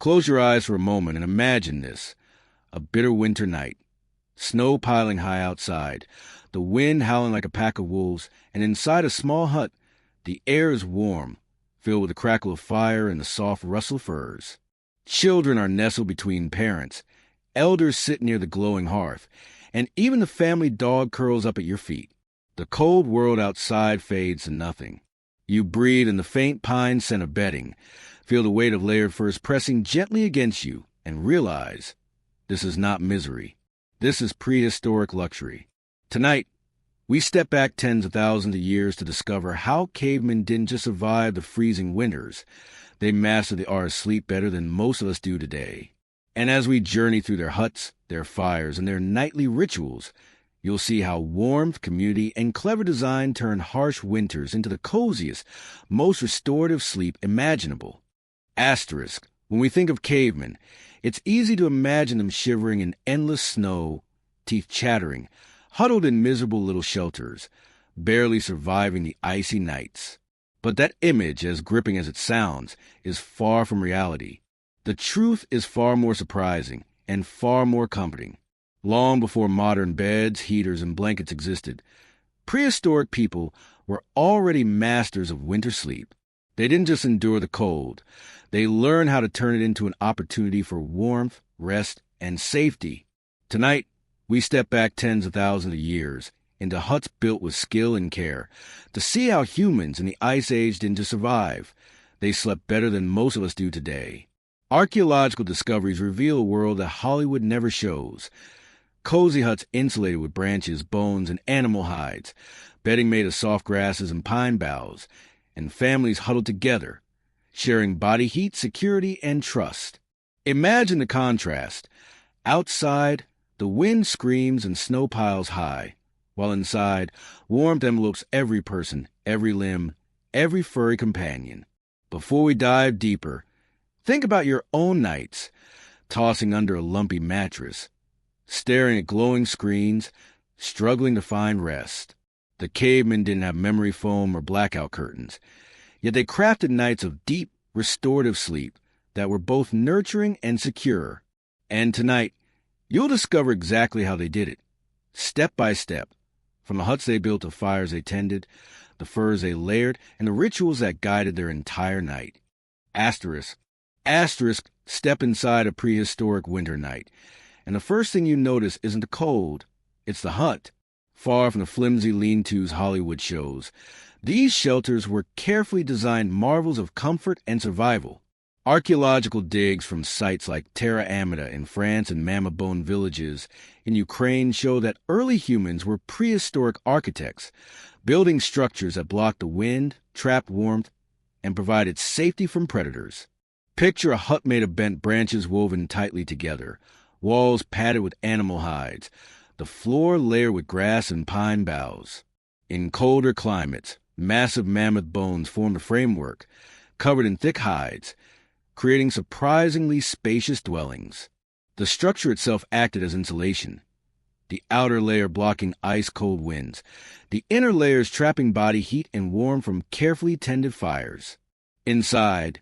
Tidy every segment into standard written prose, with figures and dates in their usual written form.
Close your eyes for a moment and imagine this. A bitter winter night. Snow piling high outside, the wind howling like a pack of wolves, and inside a small hut, the air is warm, filled with the crackle of fire and the soft rustle of furs. Children are nestled between parents, elders sit near the glowing hearth, and even the family dog curls up at your feet. The cold world outside fades to nothing. You breathe in the faint pine scent of bedding, feel the weight of layered furs pressing gently against you, and realize this is not misery. This is prehistoric luxury. Tonight, we step back tens of thousands of years to discover how cavemen didn't just survive the freezing winters. They mastered the art of sleep better than most of us do today. And as we journey through their huts, their fires, and their nightly rituals, you'll see how warmth, community, and clever design turn harsh winters into the coziest, most restorative sleep imaginable. Asterisk. When we think of cavemen, it's easy to imagine them shivering in endless snow, teeth chattering, huddled in miserable little shelters, barely surviving the icy nights. But that image, as gripping as it sounds, is far from reality. The truth is far more surprising and far more comforting. Long before modern beds, heaters, and blankets existed, prehistoric people were already masters of winter sleep. They didn't just endure the cold. They learned how to turn it into an opportunity for warmth, rest, and safety. Tonight, we step back tens of thousands of years into huts built with skill and care to see how humans in the Ice Age didn't just survive. They slept better than most of us do today. Archaeological discoveries reveal a world that Hollywood never shows. Cozy huts insulated with branches, bones, and animal hides, bedding made of soft grasses and pine boughs, and families huddled together, sharing body heat, security, and trust. Imagine the contrast. Outside, the wind screams and snow piles high, while inside, warmth envelopes every person, every limb, every furry companion. Before we dive deeper, think about your own nights, tossing under a lumpy mattress, staring at glowing screens, struggling to find rest. The cavemen didn't have memory foam or blackout curtains, yet they crafted nights of deep, restorative sleep that were both nurturing and secure. And tonight, you'll discover exactly how they did it, step by step, from the huts they built to fires they tended, the furs they layered, and the rituals that guided their entire night. Asterisk. Step inside a prehistoric winter night, and the first thing you notice isn't the cold, it's the hut. Far from the flimsy lean-tos Hollywood shows, these shelters were carefully designed marvels of comfort and survival. Archaeological digs from sites like Terra Amida in France and Mammoth Bone villages in Ukraine show that early humans were prehistoric architects, building structures that blocked the wind, trapped warmth, and provided safety from predators. Picture a hut made of bent branches woven tightly together, walls padded with animal hides, the floor layered with grass and pine boughs. In colder climates, massive mammoth bones form the framework, covered in thick hides, creating surprisingly spacious dwellings. The structure itself acted as insulation, the outer layer blocking ice-cold winds, the inner layers trapping body heat and warmth from carefully tended fires. Inside,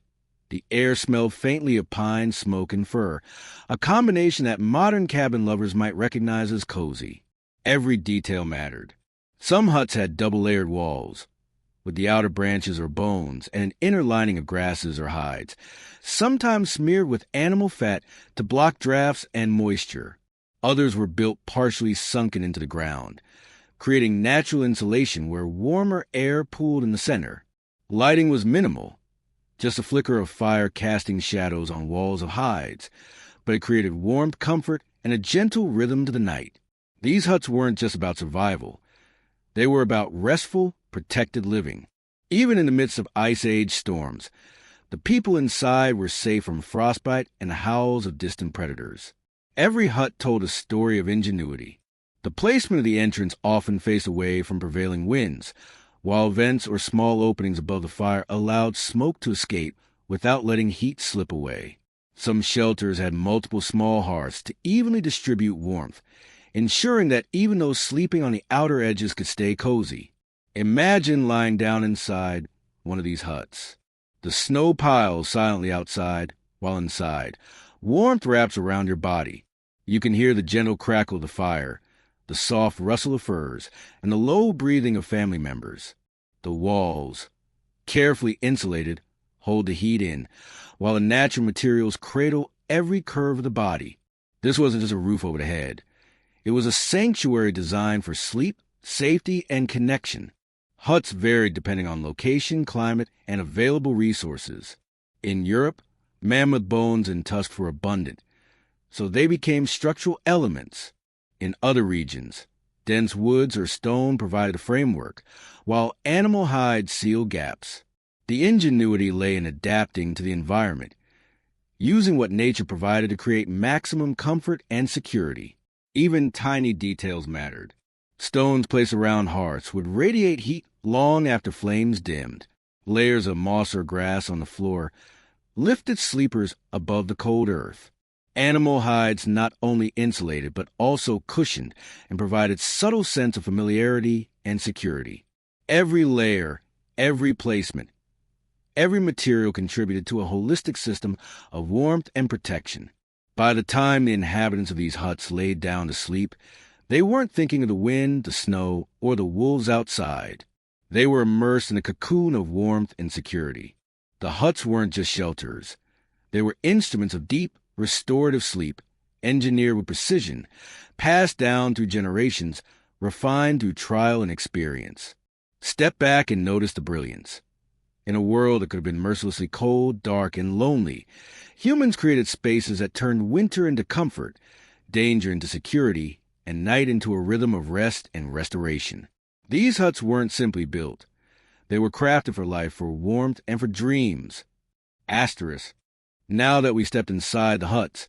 the air smelled faintly of pine, smoke, and fur, a combination that modern cabin lovers might recognize as cozy. Every detail mattered. Some huts had double-layered walls, with the outer branches or bones and an inner lining of grasses or hides, sometimes smeared with animal fat to block drafts and moisture. Others were built partially sunken into the ground, creating natural insulation where warmer air pooled in the center. Lighting was minimal, just a flicker of fire casting shadows on walls of hides, but it created warmth, comfort, and a gentle rhythm to the night. These huts weren't just about survival. They were about restful, protected living. Even in the midst of Ice Age storms, the people inside were safe from frostbite and the howls of distant predators. Every hut told a story of ingenuity. The placement of the entrance often faced away from prevailing winds, while vents or small openings above the fire allowed smoke to escape without letting heat slip away. Some shelters had multiple small hearths to evenly distribute warmth, ensuring that even those sleeping on the outer edges could stay cozy. Imagine lying down inside one of these huts. The snow piles silently outside, while inside. Warmth wraps around your body. You can hear the gentle crackle of the fire, the soft rustle of furs, and the low breathing of family members. The walls, carefully insulated, hold the heat in, while the natural materials cradle every curve of the body. This wasn't just a roof over the head. It was a sanctuary designed for sleep, safety, and connection. Huts varied depending on location, climate, and available resources. In Europe, mammoth bones and tusks were abundant, so they became structural elements. In other regions, dense woods or stone provided a framework, while animal hides sealed gaps. The ingenuity lay in adapting to the environment, using what nature provided to create maximum comfort and security. Even tiny details mattered. Stones placed around hearths would radiate heat long after flames dimmed. Layers of moss or grass on the floor lifted sleepers above the cold earth. Animal hides not only insulated but also cushioned and provided subtle sense of familiarity and security. Every layer, every placement, every material contributed to a holistic system of warmth and protection. By the time the inhabitants of these huts laid down to sleep, they weren't thinking of the wind, the snow, or the wolves outside. They were immersed in a cocoon of warmth and security. The huts weren't just shelters. They were instruments of deep, restorative sleep, engineered with precision, passed down through generations, refined through trial and experience. Step back and notice the brilliance. In a world that could have been mercilessly cold, dark, and lonely, humans created spaces that turned winter into comfort, danger into security, and night into a rhythm of rest and restoration. These huts weren't simply built. They were crafted for life, for warmth, and for dreams. Asterisk. Now that we stepped inside the huts,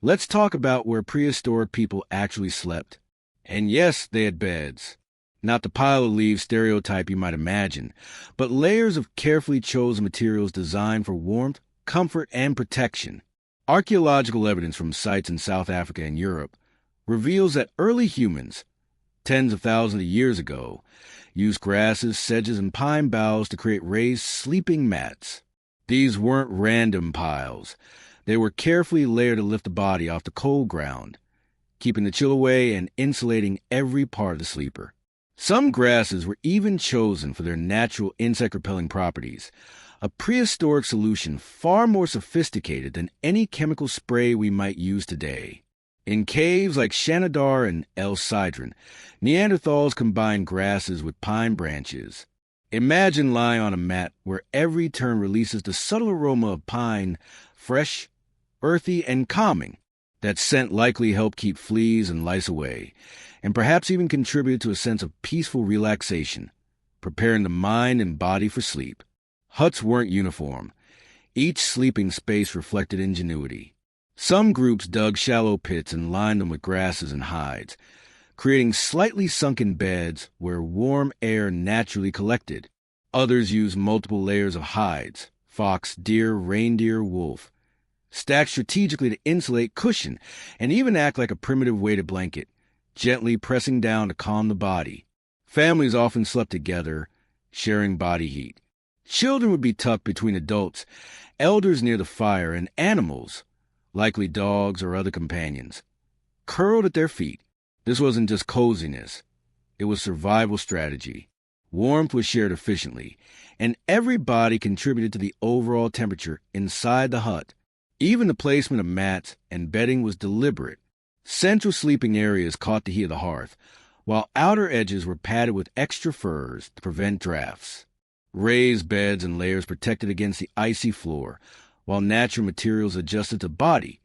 let's talk about where prehistoric people actually slept. And yes, they had beds. Not the pile of leaves stereotype you might imagine, but layers of carefully chosen materials designed for warmth, comfort, and protection. Archaeological evidence from sites in South Africa and Europe reveals that early humans, tens of thousands of years ago, used grasses, sedges, and pine boughs to create raised sleeping mats. These weren't random piles. They were carefully layered to lift the body off the cold ground, keeping the chill away and insulating every part of the sleeper. Some grasses were even chosen for their natural insect-repelling properties, a prehistoric solution far more sophisticated than any chemical spray we might use today. In caves like Shanidar and El Sidron, Neanderthals combined grasses with pine branches. Imagine lying on a mat where every turn releases the subtle aroma of pine, fresh, earthy, and calming. That scent likely helped keep fleas and lice away, and perhaps even contributed to a sense of peaceful relaxation, preparing the mind and body for sleep. Huts weren't uniform. Each sleeping space reflected ingenuity. Some groups dug shallow pits and lined them with grasses and hides, creating slightly sunken beds where warm air naturally collected. Others used multiple layers of hides, fox, deer, reindeer, wolf, stacked strategically to insulate, cushion, and even act like a primitive weighted blanket, gently pressing down to calm the body. Families often slept together, sharing body heat. Children would be tucked between adults, elders near the fire, and animals, likely dogs or other companions, curled at their feet. This wasn't just coziness. It was survival strategy. Warmth was shared efficiently, and every body contributed to the overall temperature inside the hut. Even the placement of mats and bedding was deliberate. Central sleeping areas caught the heat of the hearth, while outer edges were padded with extra furs to prevent drafts. Raised beds and layers protected against the icy floor, while natural materials adjusted to body,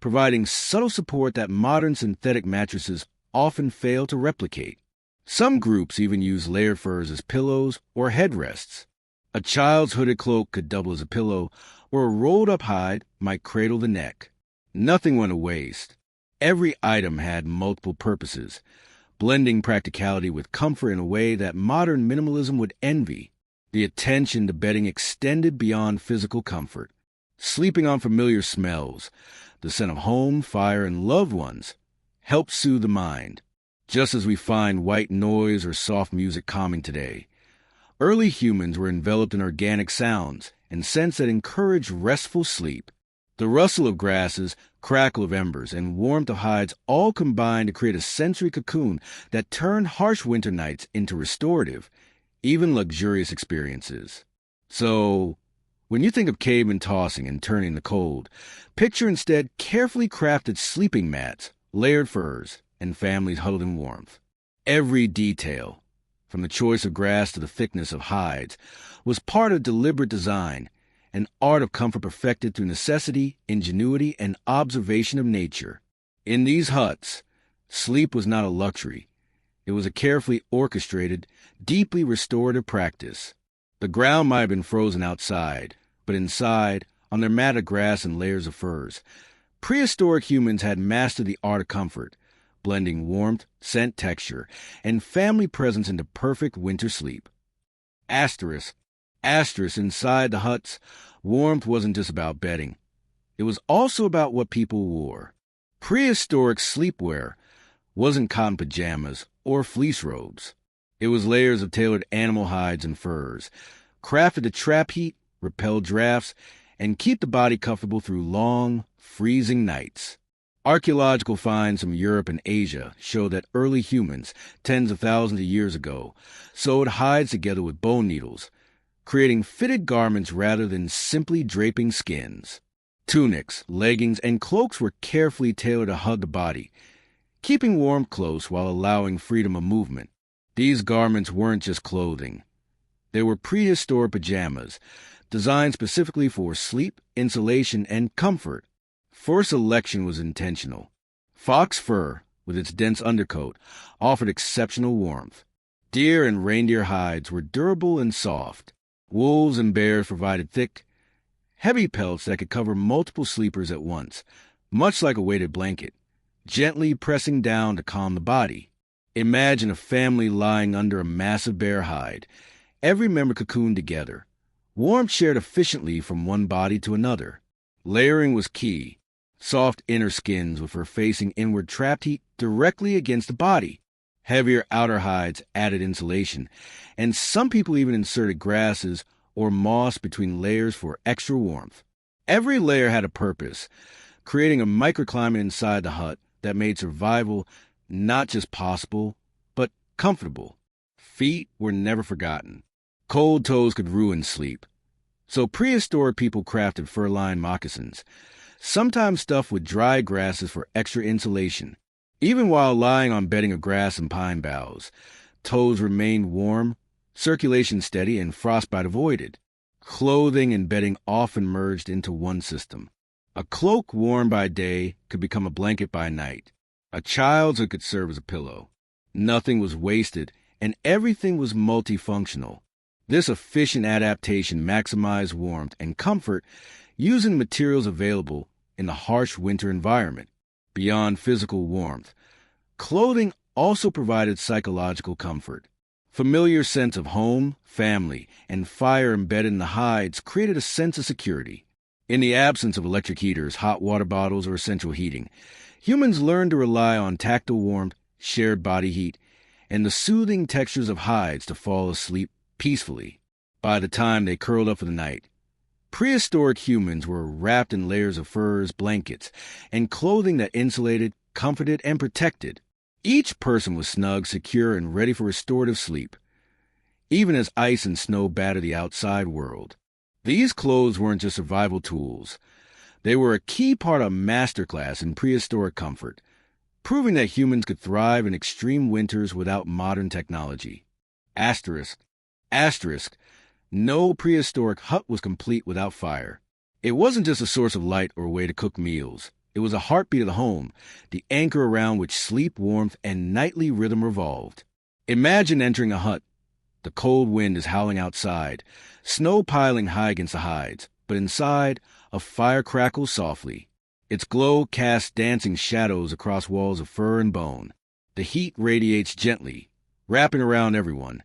providing subtle support that modern synthetic mattresses often fail to replicate. Some groups even use layered furs as pillows or headrests. A child's hooded cloak could double as a pillow, or a rolled-up hide might cradle the neck. Nothing went to waste. Every item had multiple purposes, blending practicality with comfort in a way that modern minimalism would envy. The attention to bedding extended beyond physical comfort. Sleeping on familiar smells, the scent of home, fire, and loved ones, helped soothe the mind. Just as we find white noise or soft music calming today, early humans were enveloped in organic sounds and scents that encouraged restful sleep. The rustle of grasses, crackle of embers, and warmth of hides all combined to create a sensory cocoon that turned harsh winter nights into restorative, even luxurious experiences. So, when you think of cavemen tossing and turning the cold, picture instead carefully crafted sleeping mats, layered furs, and families huddled in warmth. Every detail, from the choice of grass to the thickness of hides, was part of deliberate design, an art of comfort perfected through necessity, ingenuity, and observation of nature. In these huts, sleep was not a luxury. It was a carefully orchestrated, deeply restorative practice. The ground might have been frozen outside, but inside, on their mat of grass and layers of furs, prehistoric humans had mastered the art of comfort, blending warmth, scent, texture, and family presence into perfect winter sleep. Asterisk inside the huts, warmth wasn't just about bedding. It was also about what people wore. Prehistoric sleepwear wasn't cotton pajamas or fleece robes. It was layers of tailored animal hides and furs, crafted to trap heat, repel drafts, and keep the body comfortable through long, freezing nights. Archaeological finds from Europe and Asia show that early humans, tens of thousands of years ago, sewed hides together with bone needles, creating fitted garments rather than simply draping skins. Tunics, leggings, and cloaks were carefully tailored to hug the body, keeping warmth close while allowing freedom of movement. These garments weren't just clothing. They were prehistoric pajamas, designed specifically for sleep, insulation, and comfort. Fur selection was intentional. Fox fur, with its dense undercoat, offered exceptional warmth. Deer and reindeer hides were durable and soft. Wolves and bears provided thick, heavy pelts that could cover multiple sleepers at once, much like a weighted blanket, gently pressing down to calm the body. Imagine a family lying under a massive bear hide, every member cocooned together, warmth shared efficiently from one body to another. Layering was key. Soft inner skins with fur facing inward trapped heat directly against the body. Heavier outer hides added insulation, and some people even inserted grasses or moss between layers for extra warmth. Every layer had a purpose, creating a microclimate inside the hut that made survival not just possible, but comfortable. Feet were never forgotten. Cold toes could ruin sleep. So prehistoric people crafted fur-lined moccasins, sometimes stuffed with dry grasses for extra insulation. Even while lying on bedding of grass and pine boughs, toes remained warm, circulation steady, and frostbite avoided. Clothing and bedding often merged into one system. A cloak worn by day could become a blanket by night. A child's hood could serve as a pillow. Nothing was wasted, and everything was multifunctional. This efficient adaptation maximized warmth and comfort using materials available in the harsh winter environment. Beyond physical warmth, clothing also provided psychological comfort. Familiar sense of home, family, and fire embedded in the hides created a sense of security. In the absence of electric heaters, hot water bottles, or central heating, humans learned to rely on tactile warmth, shared body heat, and the soothing textures of hides to fall asleep peacefully. By the time they curled up for the night, prehistoric humans were wrapped in layers of furs, blankets, and clothing that insulated, comforted, and protected. Each person was snug, secure, and ready for restorative sleep, even as ice and snow battered the outside world. These clothes weren't just survival tools. They were a key part of a masterclass in prehistoric comfort, proving that humans could thrive in extreme winters without modern technology. Asterisk. No prehistoric hut was complete without fire. It wasn't just a source of light or a way to cook meals. It was a heartbeat of the home, the anchor around which sleep, warmth, and nightly rhythm revolved. Imagine entering a hut. The cold wind is howling outside, snow piling high against the hides, but inside, a fire crackles softly. Its glow casts dancing shadows across walls of fur and bone. The heat radiates gently, wrapping around everyone,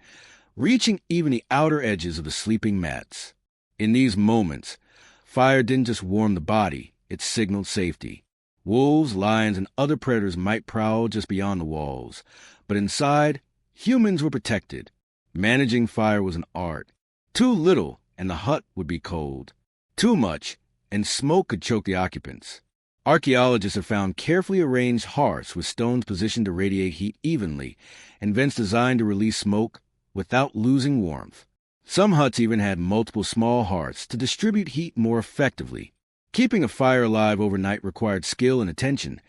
reaching even the outer edges of the sleeping mats. In these moments, fire didn't just warm the body, it signaled safety. Wolves, lions, and other predators might prowl just beyond the walls, but inside, humans were protected. Managing fire was an art. Too little, and the hut would be cold. Too much, and smoke could choke the occupants. Archaeologists have found carefully arranged hearths with stones positioned to radiate heat evenly, and vents designed to release smoke without losing warmth. Some huts even had multiple small hearths to distribute heat more effectively. Keeping a fire alive overnight required skill and attention.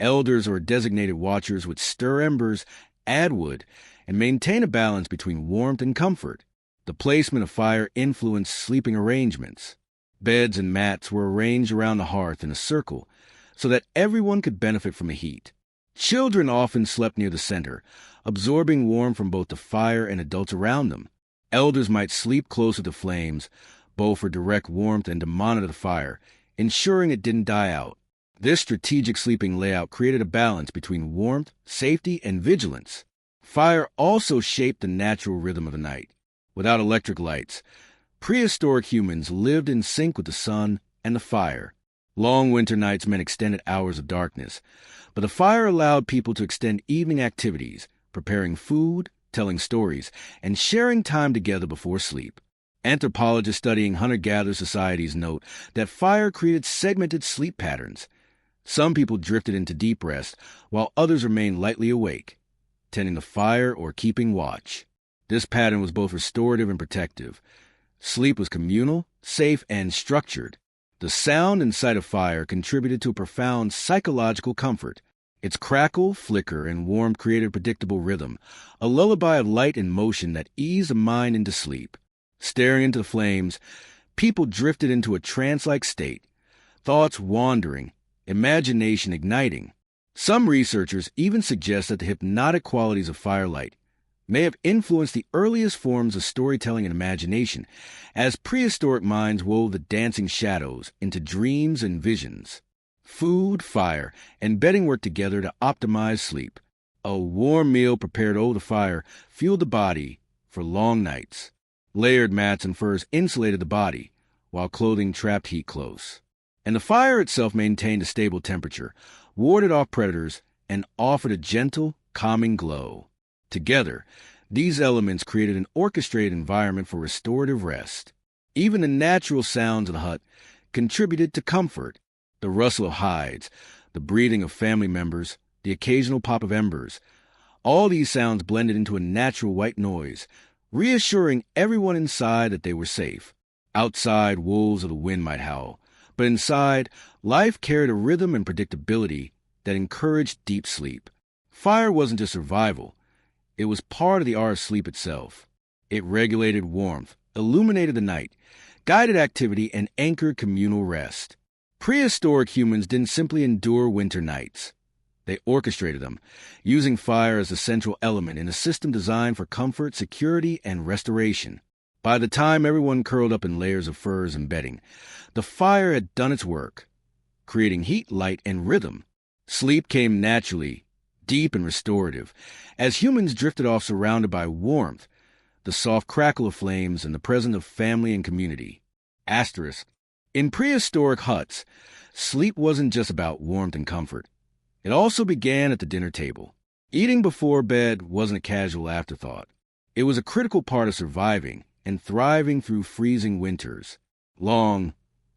Elders or designated watchers would stir embers, add wood, and maintain a balance between warmth and comfort. The placement of fire influenced sleeping arrangements. Beds and mats were arranged around the hearth in a circle so that everyone could benefit from the heat. Children often slept near the center, absorbing warmth from both the fire and adults around them. Elders might sleep closer to flames, both for direct warmth and to monitor the fire, ensuring it didn't die out. This strategic sleeping layout created a balance between warmth, safety, and vigilance. Fire also shaped the natural rhythm of the night. Without electric lights, prehistoric humans lived in sync with the sun and the fire. Long winter nights meant extended hours of darkness, but the fire allowed people to extend evening activities, preparing food, telling stories, and sharing time together before sleep. Anthropologists studying hunter-gatherer societies note that fire created segmented sleep patterns. Some people drifted into deep rest, while others remained lightly awake, tending the fire or keeping watch. This pattern was both restorative and protective. Sleep was communal, safe, and structured. The sound and sight of fire contributed to a profound psychological comfort. Its crackle, flicker, and warmth created a predictable rhythm, a lullaby of light and motion that eased the mind into sleep. Staring into the flames, people drifted into a trance-like state, thoughts wandering, imagination igniting. Some researchers even suggest that the hypnotic qualities of firelight may have influenced the earliest forms of storytelling and imagination, as prehistoric minds wove the dancing shadows into dreams and visions. Food, fire, and bedding worked together to optimize sleep. A warm meal prepared over the fire fueled the body for long nights. Layered mats and furs insulated the body, while clothing trapped heat close. And the fire itself maintained a stable temperature, warded off predators, and offered a gentle, calming glow. Together, these elements created an orchestrated environment for restorative rest. Even the natural sounds of the hut contributed to comfort. The rustle of hides, the breathing of family members, the occasional pop of embers. All these sounds blended into a natural white noise, reassuring everyone inside that they were safe. Outside, wolves of the wind might howl, but inside, life carried a rhythm and predictability that encouraged deep sleep. Fire wasn't just survival. It was part of the art of sleep itself. It regulated warmth, illuminated the night, guided activity, and anchored communal rest. Prehistoric humans didn't simply endure winter nights. They orchestrated them, using fire as a central element in a system designed for comfort, security, and restoration. By the time everyone curled up in layers of furs and bedding, the fire had done its work, creating heat, light, and rhythm. Sleep came naturally, deep and restorative, as humans drifted off surrounded by warmth, the soft crackle of flames, and the presence of family and community. Asterisk. In prehistoric huts, sleep wasn't just about warmth and comfort. It also began at the dinner table. Eating before bed wasn't a casual afterthought. It was a critical part of surviving and thriving through freezing winters. Long,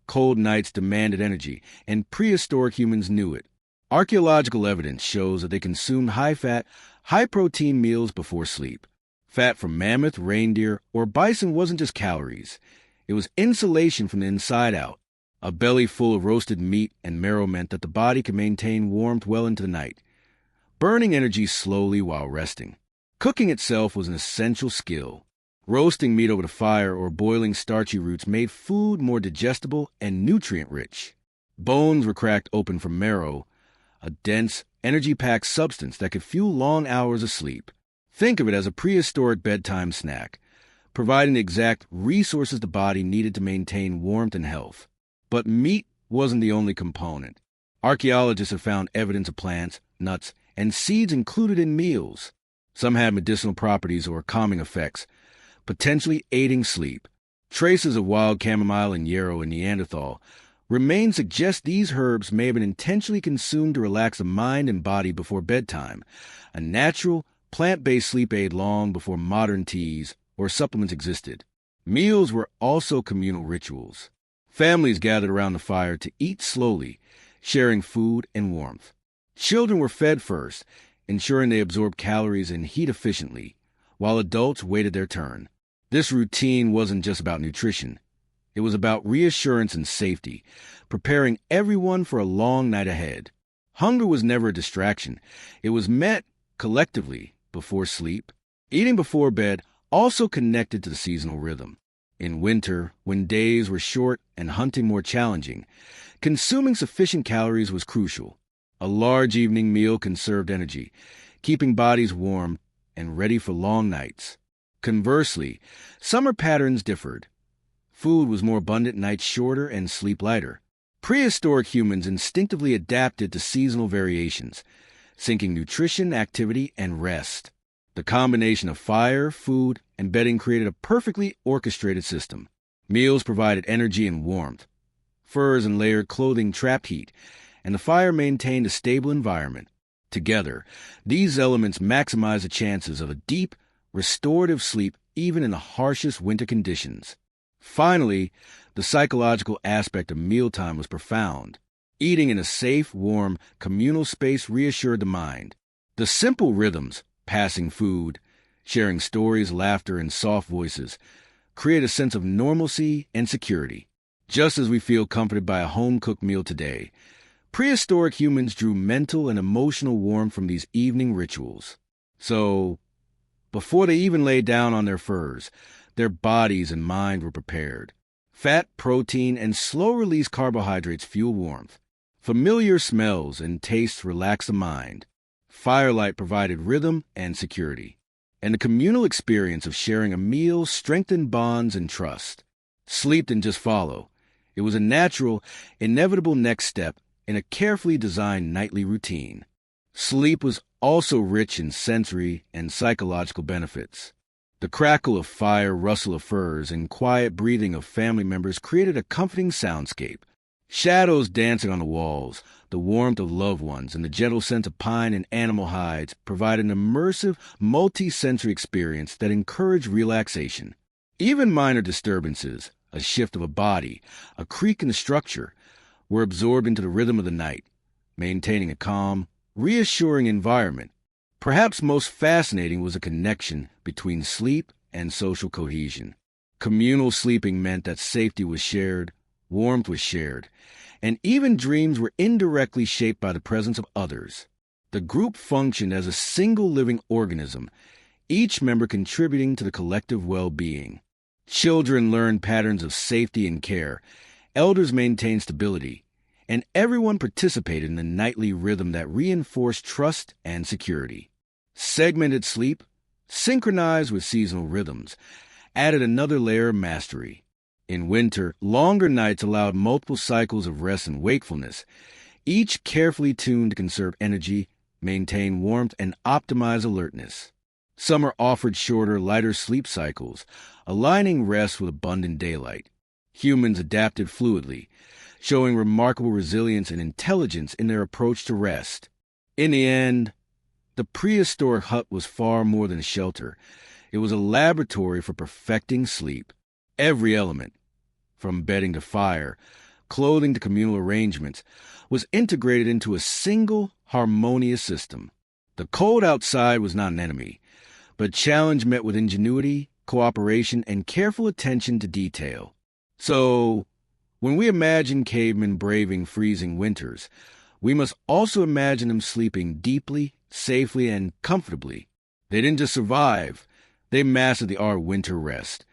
cold nights demanded energy, and prehistoric humans knew it. Archaeological evidence shows that they consumed high-fat, high-protein meals before sleep. Fat from mammoth, reindeer, or bison wasn't just calories. It was insulation from the inside out. A belly full of roasted meat and marrow meant that the body could maintain warmth well into the night, burning energy slowly while resting. Cooking itself was an essential skill. Roasting meat over the fire or boiling starchy roots made food more digestible and nutrient-rich. Bones were cracked open from marrow, a dense, energy-packed substance that could fuel long hours of sleep. Think of it as a prehistoric bedtime snack, providing the exact resources the body needed to maintain warmth and health. But meat wasn't the only component. Archaeologists have found evidence of plants, nuts, and seeds included in meals. Some had medicinal properties or calming effects, potentially aiding sleep. Traces of wild chamomile and yarrow in Neanderthal remains suggest these herbs may have been intentionally consumed to relax the mind and body before bedtime, a natural, plant-based sleep aid long before modern teas or supplements existed. Meals were also communal rituals. Families gathered around the fire to eat slowly, sharing food and warmth. Children were fed first, ensuring they absorbed calories and heat efficiently, while adults waited their turn. This routine wasn't just about nutrition. It was about reassurance and safety, preparing everyone for a long night ahead. Hunger was never a distraction. It was met collectively before sleep. Eating before bed also connected to the seasonal rhythm. In winter, when days were short and hunting more challenging, consuming sufficient calories was crucial. A large evening meal conserved energy, keeping bodies warm and ready for long nights. Conversely, summer patterns differed. Food was more abundant, nights shorter, and sleep lighter. Prehistoric humans instinctively adapted to seasonal variations, syncing nutrition, activity, and rest. The combination of fire, food, and bedding created a perfectly orchestrated system. Meals provided energy and warmth. Furs and layered clothing trapped heat, and the fire maintained a stable environment. Together, these elements maximized the chances of a deep, restorative sleep even in the harshest winter conditions. Finally, the psychological aspect of mealtime was profound. Eating in a safe, warm, communal space reassured the mind. The simple rhythms, passing food, sharing stories, laughter, and soft voices, create a sense of normalcy and security. Just as we feel comforted by a home-cooked meal today, prehistoric humans drew mental and emotional warmth from these evening rituals. So, before they even lay down on their furs, their bodies and mind were prepared. Fat, protein, and slow-release carbohydrates fuel warmth. Familiar smells and tastes relax the mind. Firelight provided rhythm and security. And the communal experience of sharing a meal strengthened bonds and trust. Sleep didn't just follow. It was a natural, inevitable next step in a carefully designed nightly routine. Sleep was also rich in sensory and psychological benefits. The crackle of fire, rustle of furs, and quiet breathing of family members created a comforting soundscape. Shadows dancing on the walls, the warmth of loved ones, and the gentle scent of pine and animal hides provided an immersive, multi-sensory experience that encouraged relaxation. Even minor disturbances, a shift of a body, a creak in the structure, were absorbed into the rhythm of the night, maintaining a calm, reassuring environment. Perhaps most fascinating was the connection between sleep and social cohesion. Communal sleeping meant that safety was shared, warmth was shared, and even dreams were indirectly shaped by the presence of others. The group functioned as a single living organism, each member contributing to the collective well-being. Children learned patterns of safety and care, elders maintained stability, and everyone participated in the nightly rhythm that reinforced trust and security. Segmented sleep, synchronized with seasonal rhythms, added another layer of mastery. In winter, longer nights allowed multiple cycles of rest and wakefulness, each carefully tuned to conserve energy, maintain warmth, and optimize alertness. Summer offered shorter, lighter sleep cycles, aligning rest with abundant daylight. Humans adapted fluidly, showing remarkable resilience and intelligence in their approach to rest. In the end, the prehistoric hut was far more than a shelter. It was a laboratory for perfecting sleep. Every element, from bedding to fire, clothing to communal arrangements, was integrated into a single, harmonious system. The cold outside was not an enemy, but challenge met with ingenuity, cooperation, and careful attention to detail. So, when we imagine cavemen braving freezing winters, we must also imagine them sleeping deeply, safely, and comfortably. They didn't just survive, they mastered the art of winter rest,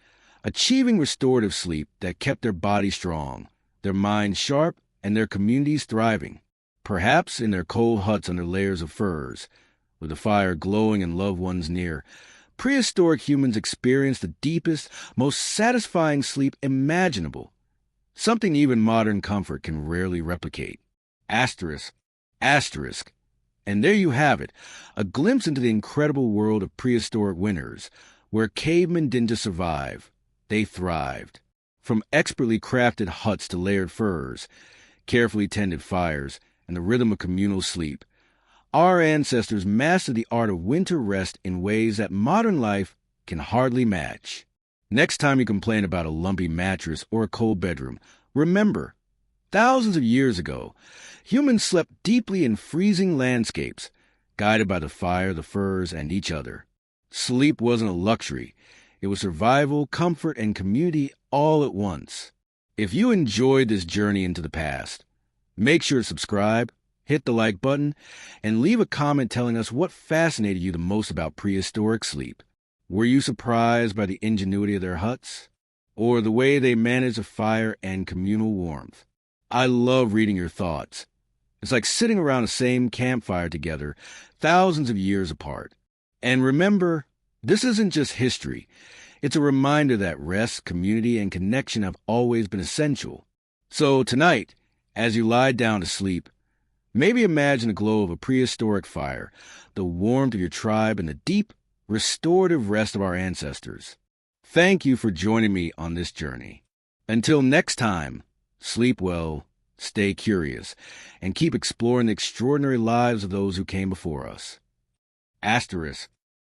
achieving restorative sleep that kept their bodies strong, their minds sharp, and their communities thriving. Perhaps in their cold huts under layers of furs, with the fire glowing and loved ones near, prehistoric humans experienced the deepest, most satisfying sleep imaginable, something even modern comfort can rarely replicate. Asterisk. And there you have it, a glimpse into the incredible world of prehistoric winters, where cavemen didn't just survive, they thrived. From expertly crafted huts to layered furs, carefully tended fires, and the rhythm of communal sleep, our ancestors mastered the art of winter rest in ways that modern life can hardly match. Next time you complain about a lumpy mattress or a cold bedroom, Remember, thousands of years ago, humans slept deeply in freezing landscapes, guided by the fire, the furs, and each other. Sleep wasn't a luxury. It was survival, comfort, and community all at once. If you enjoyed this journey into the past, make sure to subscribe, hit the like button, and leave a comment telling us what fascinated you the most about prehistoric sleep. Were you surprised by the ingenuity of their huts? Or the way they managed a fire and communal warmth? I love reading your thoughts. It's like sitting around the same campfire together, thousands of years apart. And remember, this isn't just history. It's a reminder that rest, community, and connection have always been essential. So tonight, as you lie down to sleep, maybe imagine the glow of a prehistoric fire, the warmth of your tribe, and the deep, restorative rest of our ancestors. Thank you for joining me on this journey. Until next time, sleep well, stay curious, and keep exploring the extraordinary lives of those who came before us. Asterisk.